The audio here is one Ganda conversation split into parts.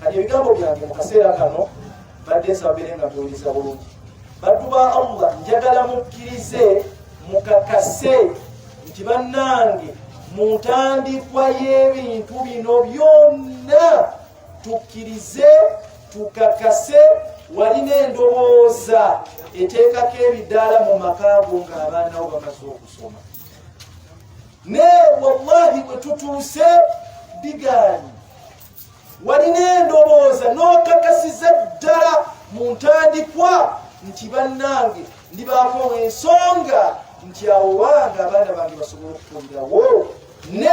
kali ebigambo byange mu kaseera kano badde nsabire nga tuwuliriza bulungi. Baddu ba Allah njagala mukkirize mukakase nti bannange mu ntandikwa y'ebintu bino byonna tukkirize tukakase walina endowooza eteekako ebidaala mu makaago ng'abaana bo bamaze okusoma. Ne wallahi bwe tutuuse bigaanyi walina endowooza n'okakasiza ddala mu ntandikwa nti bannange ndibaako ensonga nti awo wange abaana bange basobola okukulirawo. Ne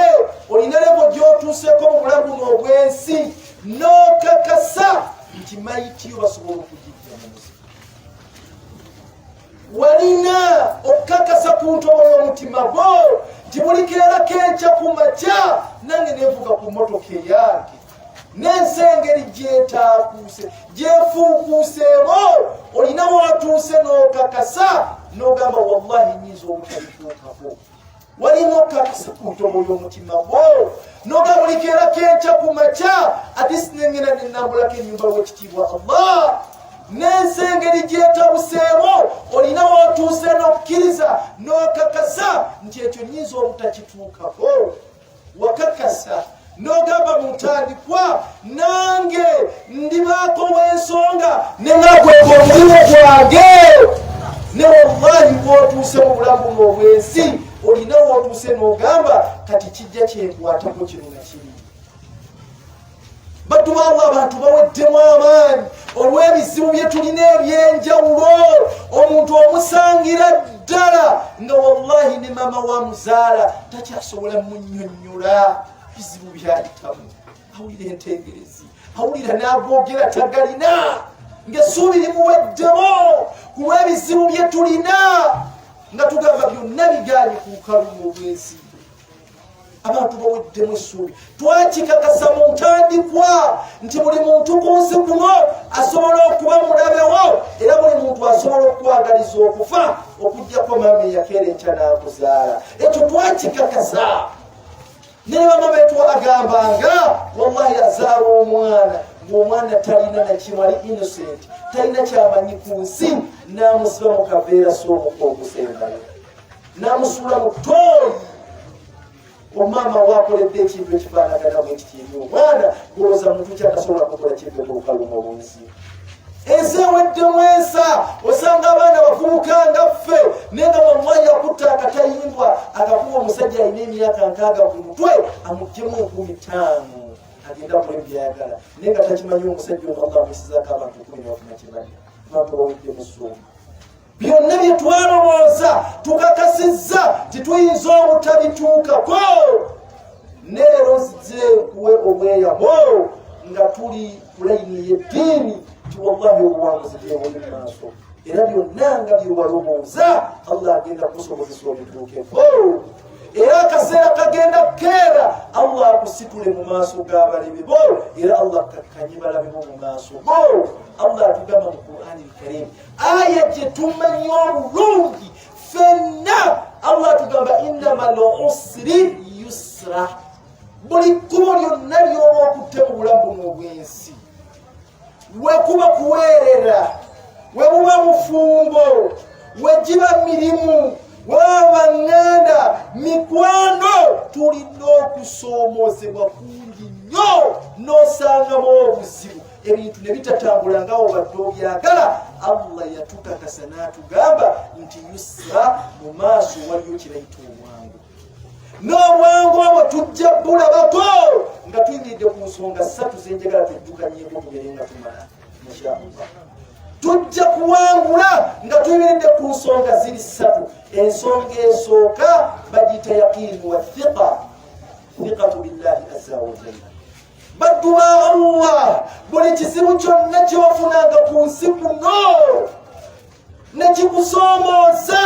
olina lebo gy'otuuseko mu bulamu buno obwensi n'okakasa nti mayitiyo basobola okugijja mu muzimu. Walina okukakasa ku ntobo y'omutima gwo nti buli keerako enkya ku makya nange nevuga ku mmotoka eyange n'ensengeri gyetaakuuse gyefuukuuseemo olina watuuse n'okakasa n'ogamba wallahi nyiza obutabituukako. Walina okukakasa ku ntobo y'omutima gwo n'ogamba buli keerako enkya ku makya ate sinengena nenambulako ennyumba w'ekitiibwa Allah n'ensengeri gyetabuseemo olina watuuse n'okkiriza n'okakasa nti ekyo nyiza obutakituukako. Wakakasa n'ogamba mu ntandikwa nange ndibaako w'ensonga nenagweka omulimu gwange. Ne wallahi bw'otuuse mu bulamu buno obwensi olina w'otuuse n'ogamba kati kijja kyenkwatako kino na kiri. Baddu ba Allah abantu baweddemu amaanyi olw'ebizibu bye tulina eby'enjawulo. Omuntu omusangira ddala nga wallahi ne mama wa muzaala takyasobola munnyonnyola bizibu byayitamu. Awulira entengerezi, awulira n'agoogera tagalina ng'essuubi limuweddemu ku lw'ebizibu bye tulina nga tugamba byonna bigaanye ku lukalu obwensi. Abantu baweddemu essuubi. Twakikakasa mu ntandikwa nti buli muntu ku nsi kuno asobola okuba mulabewo era buli muntu asobola okukwagaliza okufa okuggyako mama eyakeera enkya n'akuzaala. Ekyo twakikakasa. Ne bamama betu agambanga wallahi azaala omwana ng'omwana talina nakimu, ali innocent, talina kyamanyi ku nsi, n'amusiba mu kaveera s'omuka okusembayo n'amusuula mu ttooyi. Omama wakoledde ekintu ekifaanagana bwe kitiibwa omwana ng'olowooza muntu kyatasobola kukola kintu ekyokukaluma obunsi. Ensi eweddemu ensa osanga abaana bavubuka nga ffe naye nga bamwanya akutta akatayimbwa akakuba omusajja alina emyaka 60 ku mutwe amuggyemu 15 agenda kule byayagala naye nga takimanyi omusajja omwaka amusizaako abantu 10 bafunakimanyi. Abantu baweddemu essuubi. Byonna bye twalowooza tukakasizza tituyinza obutabituukako. Neero nzije kuwe obweyamo nga tuli ku layini y'eddiini ti wallahi obuwanguzi gyebuli mu maaso era byonna nga byewalowooza Allah agenda kusobozesa obituukeko. Era akaseera kagenda kukeera Allah akusitule mu maaso g'abalabe bo era Allah kakkanye balabe bo mu maaso bo. Allah atugamba mu Qur'ani al-Karim aya gye tumanyi obulungi ffenna. Allah atugamba innamal usri yusra. Buli kkubo lyonna ly'oba okutte mu bulamu buno obwensi, wekuba kuweerera, webuba mufumbo, wegiba mirimu, waba nganda, mikwano, tulina okusoomoozebwa kungi nnyo n'osangamu obuzibu. Ebintu ne bitatambula nga obadde obyagala. Allah yatukakasa n'atugamba nti yusra, mu maaso waliyo kirayita obwangu. N'obwangu obwo tujja bulabako nga tuyimiridde ku nsonga 3 zenjagala tweddukanyeko tugere nga tumala inshallah. Tujja kuwangula nga tuyimiridde ku nsonga ziri 3. Ensonga esooka bagiyita yaqiinu wa thiqa, thiqatu billahi azza wa jalla. Baddu ba Allah buli kizibu kyonna kyofunanga ku nsi kuno ne kikusoomooza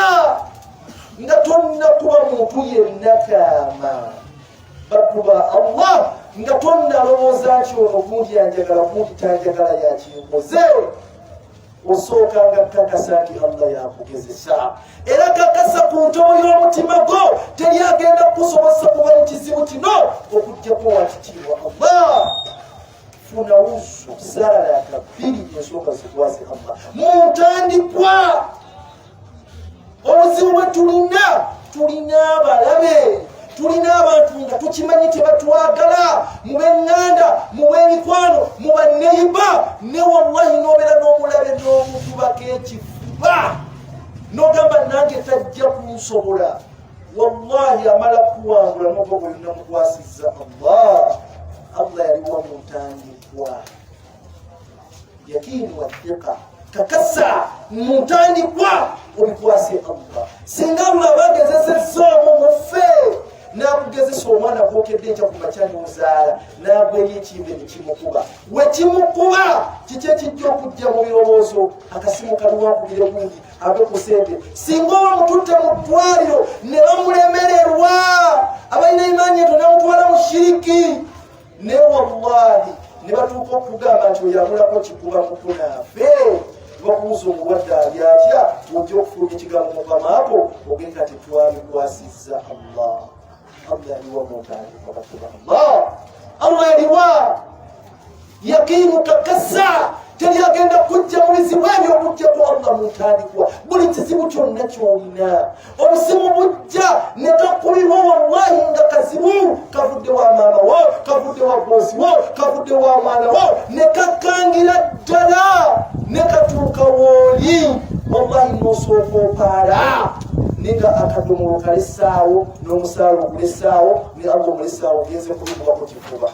nga tonna kuba muntu yenna kaama. Baddu ba Allah nga tonna lowooza nti ono gundi anjagala gundi tanjagala yakinkoze. Osooka nga kakasa nti Allah yakugezesa era kakasa ku ntobo y'omutima gwo teryagenda kukusobozesa kuba mu kizibu kino okuggyako wakitiibwa Allah. funa uzu sala ya kabiri ensonga zikwase Allah muntandikwa obuzibu bwe tulina abalabe tulina abantu nga tukimanyi tebatwagala mu b'eŋŋanda mu b'emikwano mu baneiba ne wallahi n'obeera n'omulabe n'omuntu bakekifuba n'ogamba nange tajja kunsobola wallahi amala kuwangula n'oba bwolina mukwasizza Allah yaliwo muntandikwa yakini wa thiqa kakasa muntandikwa obikwase Allah singa bagezesezza omufe nakugezesa omwana gwokedde ekya kumakyani muzaala nagweri ekimbe nekimukuba wekimukuba kiki ekijja okujja mu birowoozo akasimu kaliwakubire bungi ave ku sente singa omututte mu ddwaliro ne bamulemererwa abalina imaani eto namutwala mu shiriki ne wallahi ne batuuka okugamba nti oyamulako kikuba mukunaafe bakubuuza omulwadde ali atya ojja okufulumya ekigambo mukamaako ogenda tetwabikwasizza Allah yaliwa muntandikwa batuba Allah yaliwa yakinu kakasa teryagenda kujja mu bizibu ebyo okujjako Allah muntandikwa buli kizibu kyonna kyolina obusimu bujja ne kakubibwa wallahi nga kazibu kavudde wa maama wo kavudde wa bosi wo kavudde wa mwana wo ne kakangira ddala ne katuuka wooli wallahi nosooka opaala ninga akadomolo kalesaawo n'omusaala ogulesaawo ne Allah omulesaawo ogenze kubikubako kifuba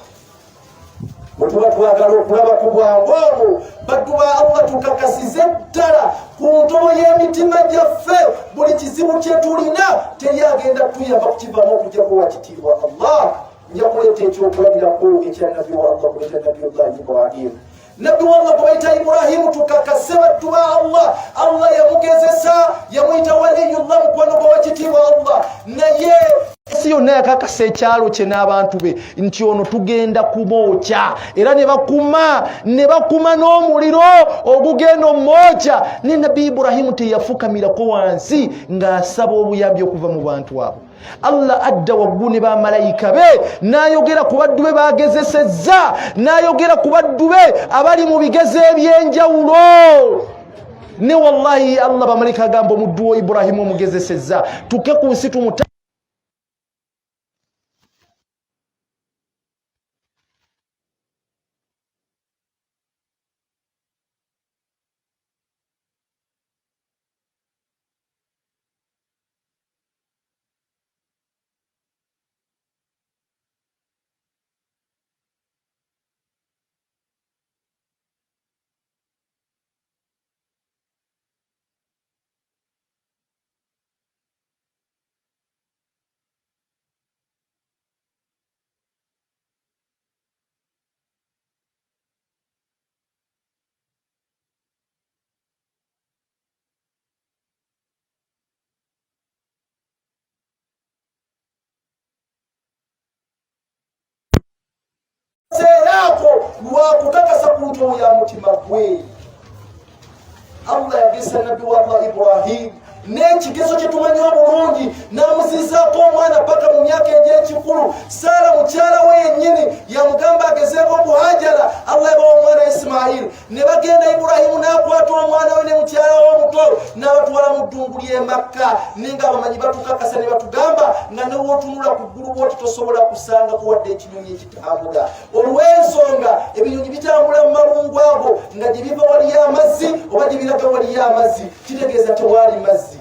bwetuba twagala okulaba ku bwangu obwo baddu ba Allah tukakasize ddala ku ntobo y'emitima gyaffe buli kizibu kye tulina teryagenda tuyamba kukivamu okujjako wakitiibwa Allah nja kuleeta ekyokulabirako ekya nabbi wa Allah kuleeta nabbi Allah Ibrahim nabbi wa Allah kubayita Ibrahimu tukakase baddu ba Allah yamugezesa yamuyita waliyullah mukwano gwa wakitiibwa Allah naye ensi yonna yakakasa ekyalo kye n'abantu be nti ono tugenda kumwokya era ne bakuma n'omuliro ogugenda omwokya ne nabbi Ibrahimu teyafukamirako wansi ng'asaba obuyambi okuva mu bantu abo Allah adda waggulu ne bamalayika be n'ayogera ku baddu be bagezesezza n'ayogera ku baddu be abali mu bigezo eby'enjawulo ne wallahi Allah bamalayika agamba omuddu wo Ibrahimu omugezesezza tuke ku nsi tumuta lwakukakasa ku ntobo ya mutima gwe Allah yagesa nabbi wa Allah Ibrahim n'ekigezo kye tumanyi obulungi n'amuzizaako omwana paka mu myaka egy'ekikulu Saara mukyala we yennyini yamugamba agezeeko ku Hajara Allah yabawa omwana Ismail ne bagenda Ibrahimu n'akwata omwana we ne mukyala we omuto n'abatwala mu ddungu ly'e Makka nenga abamanyi batukakasa ne batugamba nga ne wootunula ku ggulu bwoti tosobola kusangako wadde ekinyonyi ekitambula olw'ensonga ebinyonyi bitambula mu malungu ago nga gye biva waliyo amazzi oba gye biraga waliyo amazzi kitegeeza tewaali mazzi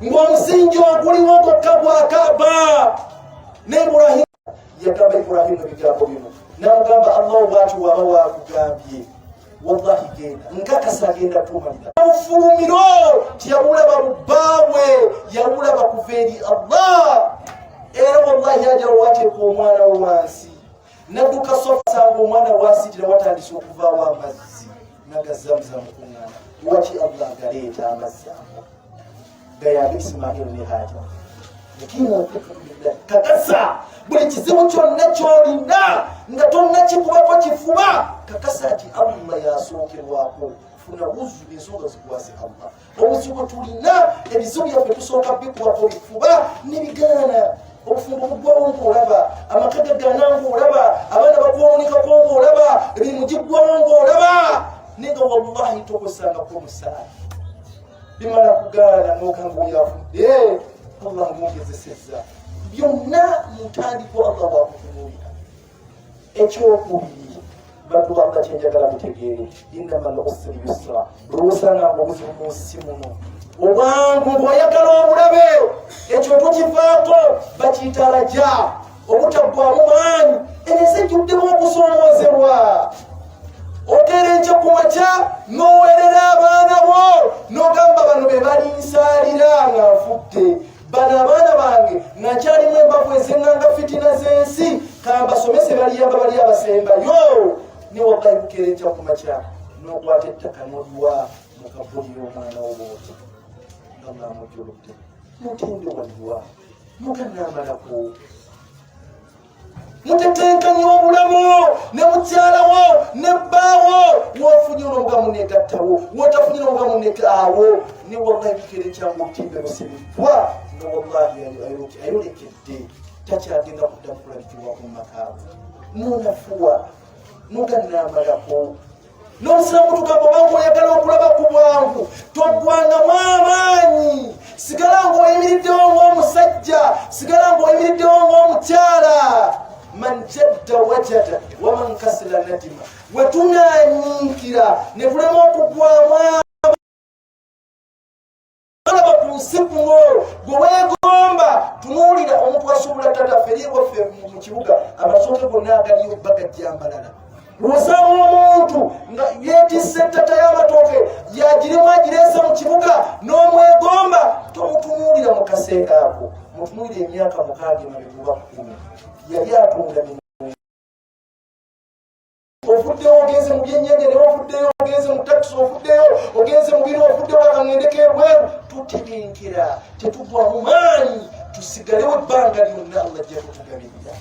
ng'omusingi oguliwo gwokka gwa Kaaba ne Ibrahimu yagamba Ibrahimu ebigambo bino n'amugamba Allah bw'ati waba waakugambye wallahi genda nkakasa agenda tumalira obufulumiro tiyabulaba bubbaawe yabulaba kuva eri Allah era wallahi ajala wateeka omwana we wansi nadduka sofasanga omwana waasiitira watandise okuvaawo amazzi nagazamuzamu kuŋŋaana waki Allah galeeta amazzi ago gayambe Ismail ne Hajara lakini kakasa buli kizibu kyonna kyolina nga tonnakikubako kifuba kakasa ati Allah yasookerwako funa buzu b'ensonga zikwase Allah obuzibu tulina ebizibu byaffe tusooka bikubako bifuba ne bigaana obufumbo buggwawo ng'olaba, amaka gaggana ng'olaba, abaana bakwonoonekako ng'olaba, emirimu giggwawo ng'olaba, naye nga wallahi tokosangako musaala. Bimala kugaana n'okanga oyafudde, Allah mwongezesezza. Byonna mutandikwa Allah bwakutunuulira. Ekyokubiri, baddu Allah kyenjagala mutegeere, innamal usri yusra. Lw'osanga ng'obuzibu mu nsi muno, obwangu ng'oyagala obulabe, ekyo tokivaako, bakiyita raja, obutaggwaamu maanyi. Ensi ejjuddemu okusomoozebwa. Oteera enkya ku makya n'oweerera abaana bo n'ogamba bano be balinsaalira nga nfudde, bano abaana bange nga nkyalimu embavu ezeŋŋanga fitina z'ensi, kambasomese baliyamba bali abasembayo. Ne wallahi bukeera enkya ku makya n'okwata ettaka n'oliwa mu kabulira omwana w'obooti nga mwamujjuludde, mutende waliwa muganaamalako. Mutetenkanya obulamu ne mukyalawo ne bbaawo, w'ofunye n'obuga muneegattawo, w'otafunye n'obuga muneekaawo. Ne wallahi bukeera ekyangu obutimbe busibiddwa nga wallahi ayolekedde, takyagenda kudda kulabikibwa mu makaawe. Munafuwa muganaamalako. N'obusiraamu tugamba obanga oyagala okulaba ku bwangu toggwangamu amaanyi. Sigala ng'oyimiriddewo ng'omusajja, sigala ng'oyimiriddewo ng'omukyala. Man jadda wajada wa man kasala nadima. Wetunanyiikira ne tulema okuggwamu alaba ku nsi kuno gwe weegomba. Tunuulira omuntu asuubula tataffe eri ewaffe mu kibuga, amasooke gonna agaliyo bagajjambalala. Lw'osanga omuntu nga yeetisse ettata y'amatooke yagirimu agireese mu kibuga n'omwegomba, tomutunuulira mu kaseera ako, mutunuulira emyaka 6 emabega 10 yali atunda mirungi. Ofuddeyo ogenze mu byennyanja, ofuddeyo ogenze mu takisi, ofuddeyo ogenze mu biro, ofuddeyo akaŋŋendeko ebweru. Tutebenkera, tetugwamu maanyi, tusigalewo ebbanga lyonna Allah ajja kutugabirira.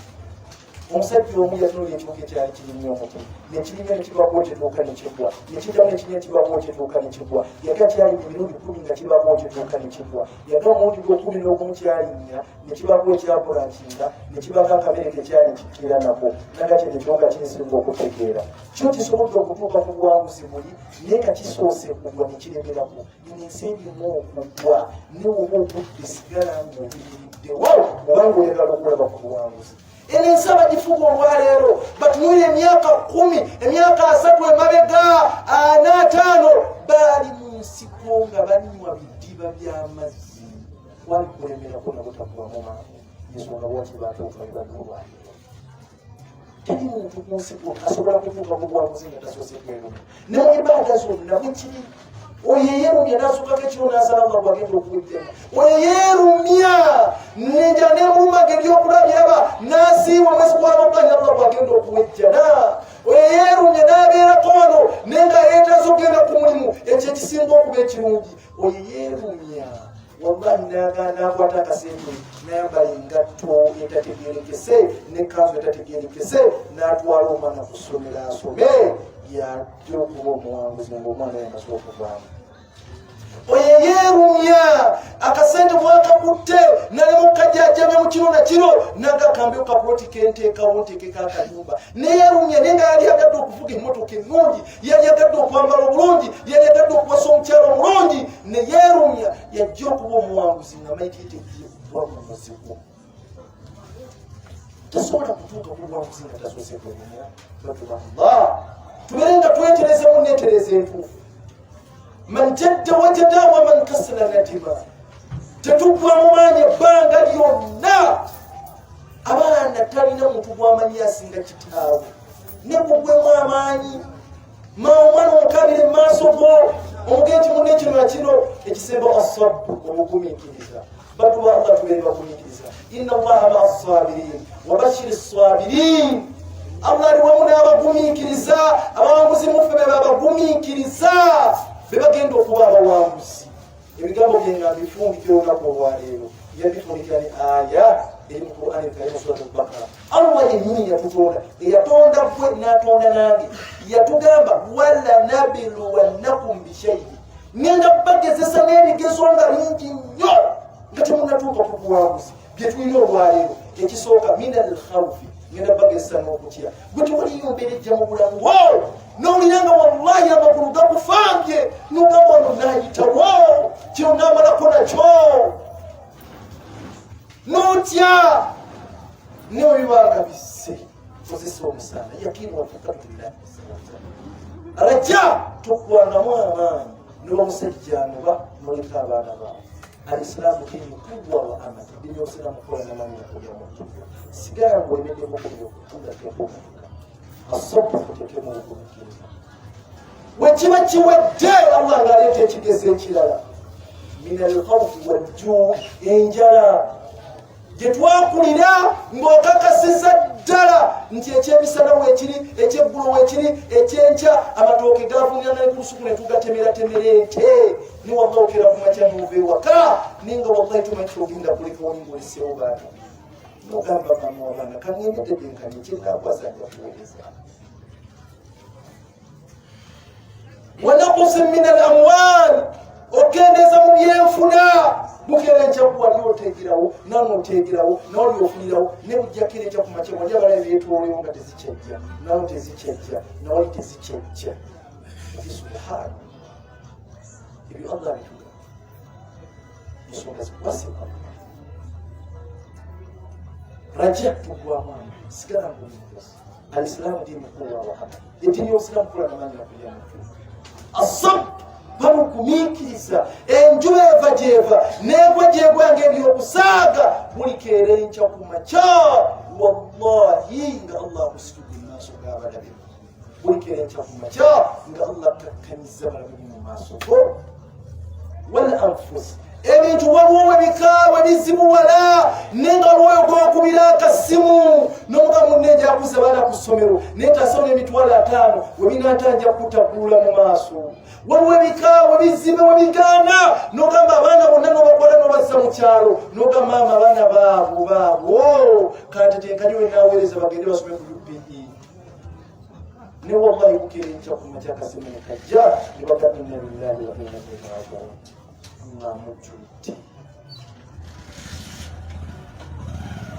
Omusajja omu yatunuulira ekibuga ekyali kirimye omuti, nekirimye nekibako kyetuuka nekigwa, nekiddamu nekirimye kibako kyetuuka nekigwa. Yaga kyali ku mirundi 10 nga kibako kyetuuka nekigwa. Yaga omulundi gw'okumi n'ogumu kyalinnya nekibako ekyabulankinga, nekibako akabere kekyali kikkira nako. Naga kye nekibuga kinsinga okutegeera. Kyo kisobodde okutuuka ku buwanguzi buli, naye nga kisoose kugwa nekiremerako. Ensi erimu okugwa, ne woba okudde sigala ng'obiyiriddewo obanga oyagala okulaba ku buwanguzi. Ensi abagifuga olwaleero batunuulira emyaka 10, emyaka 3 emabega, 45 baali mu nsiko nga banywa bidiba by'amazzi. Wali kulemerako nabo takubamu maanyi, ensonga lwaki batuuka ne baduulwa. Teri muntu ku nsiko asobola kutuuka mu buwanguzi nga tasoose kwerumya. Ne mu ibaada zonna bwe kiri. Oyo yeerumya n'asukako ekiro n'asala nga bwagenda okuwejjana. Oyo yeerumya n'enjala n'emuluma ge by'okulabiraba n'asiiwa omwezi gwa Ramadani Allah bwagenda okuwejjana. Oyo yeerumya n'abeerako wano naye nga yeetaaze okugenda ku mulimu, ekyo ekisinga okuba ekirungi. Oyo yeerumya wallahi n'akwata akasente n'ayambala engatto etategeerekese n'ekkanzu etategeerekese n'atwala omwana ku ssomero asome, yajja okuba omuwanguzi ng'omwana yamasooka okuvaamu. Oyo yeerumya akasente bwakakutte nalema okukajjajjamya mu kiro na kiro n'agakambeyo kapuloti kenteekawo nteekeko akayumba. Neyeerumya naye nga yali agadde okuvuga emmotoka ennungi, yali agadde okwambala obulungi, yali agadde okuwasa omukyalo omulungi. Neyeerumya yajja okuba omuwanguzi nga mayitiyite yeekuba mu muzigo. Tasobola kutuuka ku buwanguzi nga tasoose kwerumya. Allah tubeere nga twetereza mu neetereza entuufu. Man jadda wajada wa man kasala nadima. Tetugwamu maanyi ebbanga lyonna. Abaana talina muntu gw'amanyi asinga kitaawe, ne bugwemu amaanyi. Omwana omukabire mu maaso go omugenzi munne kino na kino ekisemba asabu obugumiikiriza. Baddu ba Allah tubeere bagumiikiriza. Inna Allaha ma'a as-sabirin wa bashiri as-sabirin. Allah ali wamu n'abagumiikiriza, abawanguzi muffe be babagumiikiriza, be bagenda okuba abawanguzi. Ebigambo bye nga bifundikira olunaku olwaleero, yabifundikira ni aya eri mu Qur'ani Karimu Surat al-Baqara. Allah yennyini yatutonda, eyatonda gwe n'atonda nange, yatugamba wala nabluwannakum bishay'in. Ngenda bagezesa n'ebigezo nga bingi nnyo nga temunnatuuka ku buwanguzi. bye tulina olwaleero ekisooka mina alkhawfi ngenda bagesa n'okutya gwe tewaliyo mbeera ejja mu bulamu wo n'owulira nga wallahi amagulu gakufambye n'ogamba wano naayitawo kino naamalako nakyo n'otya ne bwe bibanga bisse kozesa omusaana yakini wafukatulira alajja tukwangamu amaanyi noba musajja noba noleka abaana baabwe alisilaamu dini kubwa wa amani dini yosilamu kola namani yakulyamu sigara ng'olemeddeko ku byokutunda kyokumanika asobola kutekemu okumukiriza bwe kiba kiwedde allah ng'aleeta ekigezo ekirala min alkhawfi waljuu enjala gye twakulira ng'okakasiza ddala nti ekyemisana weekiri ekyeggulo weekiri ekyenkya amatooke gavunira n'ekulusuku ne tugatemeratemera ente ni walla okera ku makya n'ova ewaka ninga wallahi tumanyi kyogenda kulekawo ng'oliseewo baana n'ogamba mama wabaana kaŋŋendedde nkani ekyenaakwasa nja kuweereza wanakusi min al amwal okendeeza mu byenfuna bukeera enkyakuwa lyotegerawo nanotegerawo nawalyofunirawo ne bujjakira ekya ku makya wali abala ebyetolwewo nga tezikyajja nawo tezikyajja nawali tezikyajja ati subhana ebyo allah bituga ensonga zikuwasema rajatugwamwana sigala ngomugozi alisilaamu dini kuwa wahada edini y'obusiraamu kola namanyi nakulyamu asabu bamugumiikiriza enjuba eva gyeva negwa gyegwa ng'ebyokusaaga buli keera enkya ku makya wallahi nga allah akusitudde mu maaso g'abalabe buli keera enkya ku makya nga allah kakkaniza balabe mu maaso go wal anfusi ebintu waliwo webikaawe bizibuwala nenga lwoyo gwokubira akasimu nomuga munne njakuza baana ku ssomero naye tasoma emitwalo 5 webinaatanja kutaggulula mu maaso waliwo ebikaawe bizibe webigaana nogamba abaana bonna nobakola nobazza mu kyalo nogamba maama abaana baabo kantetenkani we naaweereza bagende basome ku UPE ne wallahi bukeera enkya ku makya akasimu nekajja ne bagamba inna lillahi wa inna ilaihi raaji'uun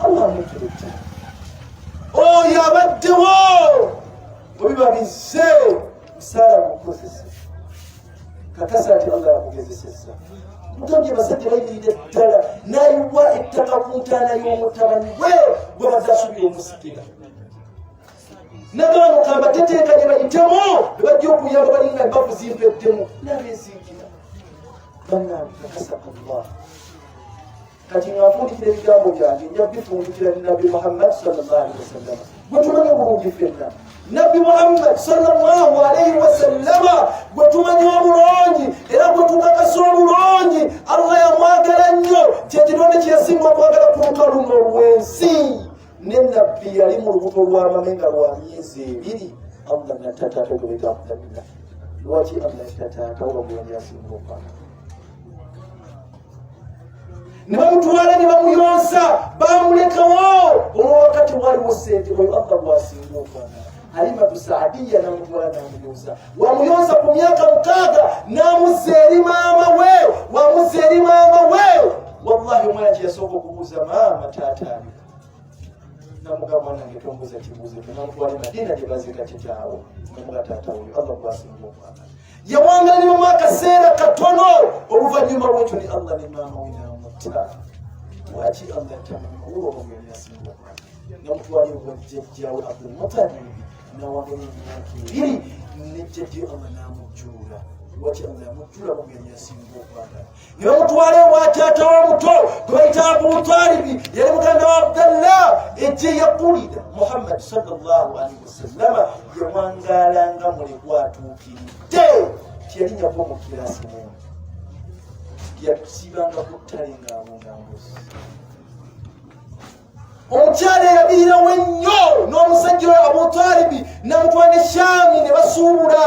Allah mutulutti oyo abaddewo bwebiba bizze musaala mukozese kakasa ati allah yakugezesezza mutambye basajja bayimirira ddala nayiwa ettaka ku ntaana y'omutabani we gwe bazze asubira omusikira nagaba mukamba teteeka gye bayitemu bebajja okuyamba balinga embavu zimpeddemu nabeziikira bannange kakasa allah kati ngafuulikira ebigambo byange nja bifundikira ne nabbi muhammad sallallahu alaihi wasallam gwe tumanyi obulungi ffenna nabbi muhammad sallallahu alaihi wasallama gwe tumanyi obulungi era gwe tukakasa obulungi allah yamwagala nnyo kyekitonde kyeyasinga okwagala ku lukalu n'olwensi ne nabbi yali mu lubuto lw'amame nga lwa myezi 2 allah natataata gwebegamudabira lwaki allah tataata oba bulungi yasinga okwagala ne bamutwala ne bamuyonsa bamulekawo olwakati waliwo sente oyo allah bwasinga okwagala halimatu saadiya namutwala namuyonsa wamuyonsa ku myaka 6 namuzza eri maama we wamuzza eri maama we wallahi omwana kyeyasooka okubuuza maama taataani namuga mwana nge tombuuza kibuuzo namutwala madina gye bazika kitaawo namuga taata oyo allah bwasinga okwagala yawangala ne mu akaseera katono oluvannyuma lwekyo ne allah ne maama we waki allah tamaulo omugeni yasinga namutwala jjajjawe abdulmutalib nawangala emyaka 2 ne jjajjawe allah namujjuula lwaki allah yamujjuula omugeni yasinga okwagala ne bamutwala ewa taata womuto gwe bayita abutalibi yali muganda wa abdallah ejje yakulira muhammad sallallahu alaihi wasallama yawangalanga mulekwa atuukiridde tiyalinyako omukirasi mungi yatusibanga ku ttale ng'abongambuzi omukyala eyabirirawo ennyo n'omusajja we abutalibi namutwala ne shaami ne basuubula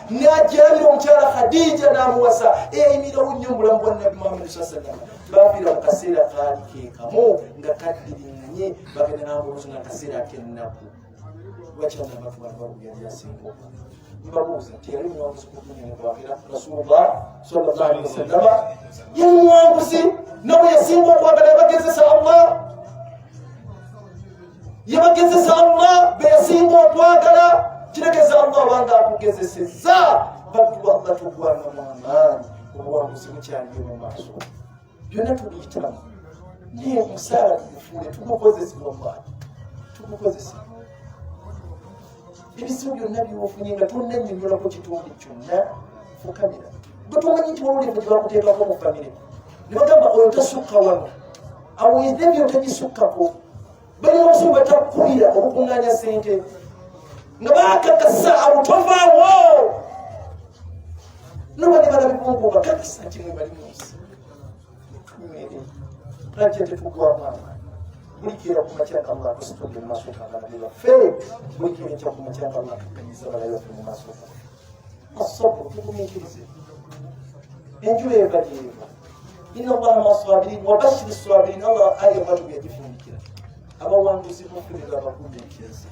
n'ajerabira omukyala khadija n'amuwasa eyayimirirawo nnyo omulamu bwa nabbi muhammad saa sallam bafiira mu kaseera kaali keekamu nga kaddiringanye bagenda n'amuluzu nga kaseera ak'ennaku lwaki abanabatuwala balugenda yasinga mbabuuza nti yali muwanguzi ku ddunia bwakira rasulullah sallallahu alaihi wasallam yali muwanguzi nawe yasinga okwagala yabagezesa Allah yabagezesa Allah beyasinga okwagala kiregeza Allah wanga akugezeseza baddu Allah tugwana mwamaani obuwanguzi bukyaliyo mu maaso byonna tubiyitamu naye omusaala tugufuule tugukozesebwa wallahi tugukozesa ebizibu byonna byofunye nga tonnannyonnyolako kitundu kyonna fukamira gwe tomanyi nti wawulivu gyebakuteekako mu famire ne bagamba oyo tasukka wano awo ebyo tagisukkako balina obuzibu batakkubira okukuŋŋaanya ssente nga baakakasa abo tovaawo nobali balabikungu bakakasa nti mwe bali munsi lajja tetugwamu amaani buli keera ku makyanga Allah tusitudde mu maaso g'abalabe baffe buli keera enkya ku makyanga Allah tuganyiza abalabe baffe mu maaso gaffe asabu tugumiikirize enjula eva gyeva inna allaha masabirin wabashiri sabirin Allah aya batu byagifundikira abawanguzi bafulira abagumiikirize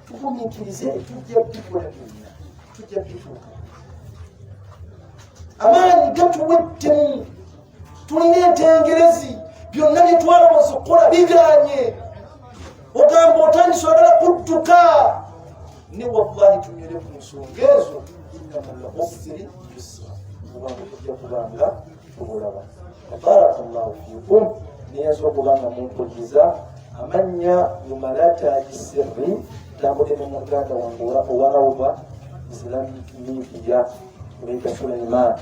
tugumiikirize tujja bikola byonna tujja bituuka amaanyi gatuweddemu tulina entengerezi byonna byetwalowooza okukola biganye ogamba otandise ogala kudduka ne wallahi tunyere ku nsonga ezo innama lusri yusra kubanga tujja kubanga tubulaba barakallahu fikum niyaza okubanga mumpuliriza amannya mumalataji sirri tambudde ne muganda wange owarawuba islamic media Sulaiman